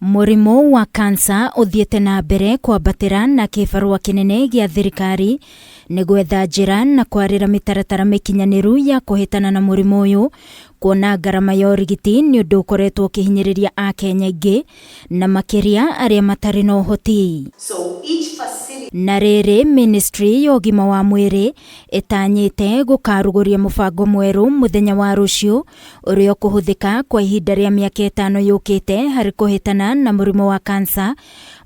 MURIMU wa kansa uthiete na mbere kwambatira na kibarua kinene gia thirikari ni gwetha njira na kwarira mitaratara mikinyaniru ya kuhitana na murimu uyu kuona garama ya urigiti ni undu ukoretwo ukihinyiriria a Kenya ingi na makiria aria matari na uhoti. Na riri ministry ya ugima wa mwiri itanyite gukaruguria mubango mweru muthenya wa rucio uria kuhuthika kwa ihinda ria miaka 5 yukite hari kuhitana na murimu wa kansa.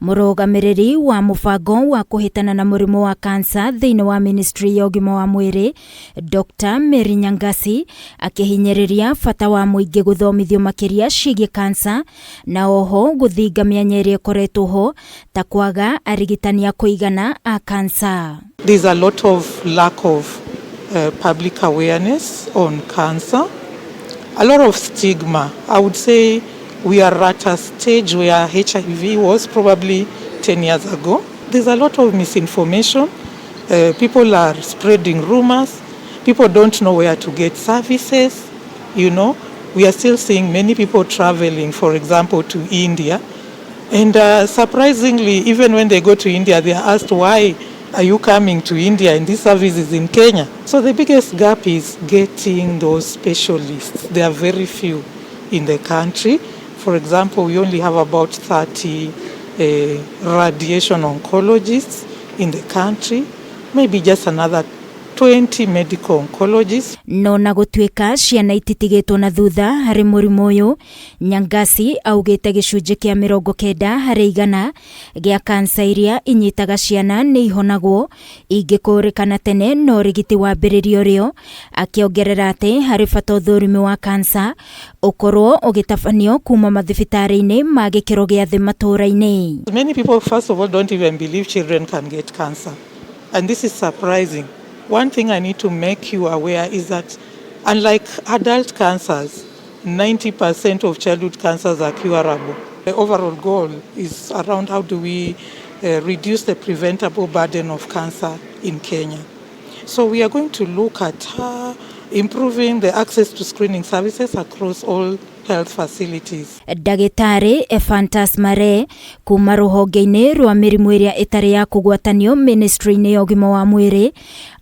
Murugamiriri wa mubango wa kuhitana na murimu wa kansa thiini wa ministry ya ugima wa mwiri Dr. Mary Nyangasi akihinyiriria fata wa muingi guthomithio makiria ciigie kansa na oho guthinga mianya iria ikoretwo ho ta kwaga arigitani a kuigana a kansa. There's a lot of lack of public awareness on cancer, a lot of stigma. I would say we are at a stage where HIV was probably 10 years ago. There's a lot of misinformation. People are spreading rumors. People don't know where to get services. You know, we are still seeing many people traveling, for example, to India. And surprisingly, even when they go to India, they are asked, why are you coming to India and this service is in Kenya? So the biggest gap is getting those specialists. There are very few in the country. For example, we only have about 30 radiation oncologists in the country, maybe just another 20 medical oncologists. No na GUTUIKA ciana ititigetwo na thutha hari murimu uyu. Nyangasi augite gicunji kia 90 hari 100 gia kansa iria inyitaga ciana ni ihonagwo ingikuurikana tene no rigiti wa mbiririo rio, akiongerera ati hari bata uthurimi wa kansa ukorwo ugitafanio kuma mathibitari-ini ma gikiro gia thi MATUURA-INI. Many people first of all don't even believe children can get cancer, and this is surprising. One thing I need to make you aware is that unlike adult cancers, 90% of childhood cancers are curable. The overall goal is around how do we reduce the preventable burden of cancer in Kenya. So we are going to look at improving the access to screening services across all health facilities. Dagitari Efantas Mare kuma ruhonge-ini rwa mirimu iria itari ya kugwatanio ministry-ini ya ugima wa mwiri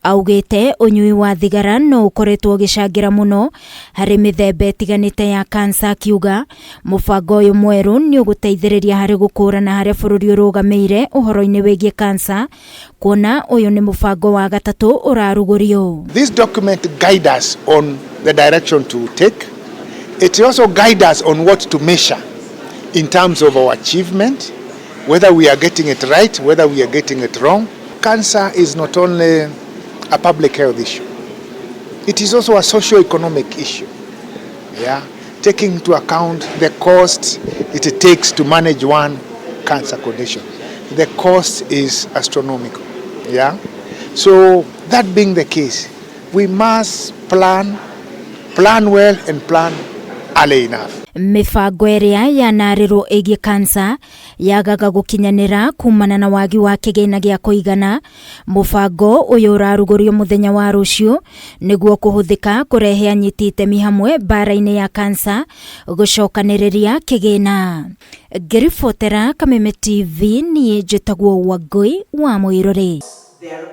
augite unyui wa thigara no ukoretwo ugicangira muno hari mithemba itiganite ya kansa, akiuga mubango uyu mweru ni uguteithiriria hari gukurana hari bururi urugameire uhoro-ini wigie kansa, kuona uyu ni mubango wa gatatu urarugurio. This document guides us on the direction to take. It also guides us on what to measure in terms of our achievement, whether we are getting it right, whether we are getting it wrong. Cancer is not only a public health issue, it is also a socio-economic issue. Yeah, taking into account the cost it takes to manage one cancer condition. The cost is astronomical. Yeah, so that being the case, we must plan well and plan early enough. Mibango iria yanarirwo igie kansa yagaga gukinyanira kumana na wagi wa kigina gia kuigana. Mubango uyu urarugurio muthenya wa rucio niguo kuhuthika kurehe anyitite mihamwe bara-ini ya kansa gucokaniriria kigina. Ngiribotera Kameme TV ni njitagwo Wangui wa Mwirore.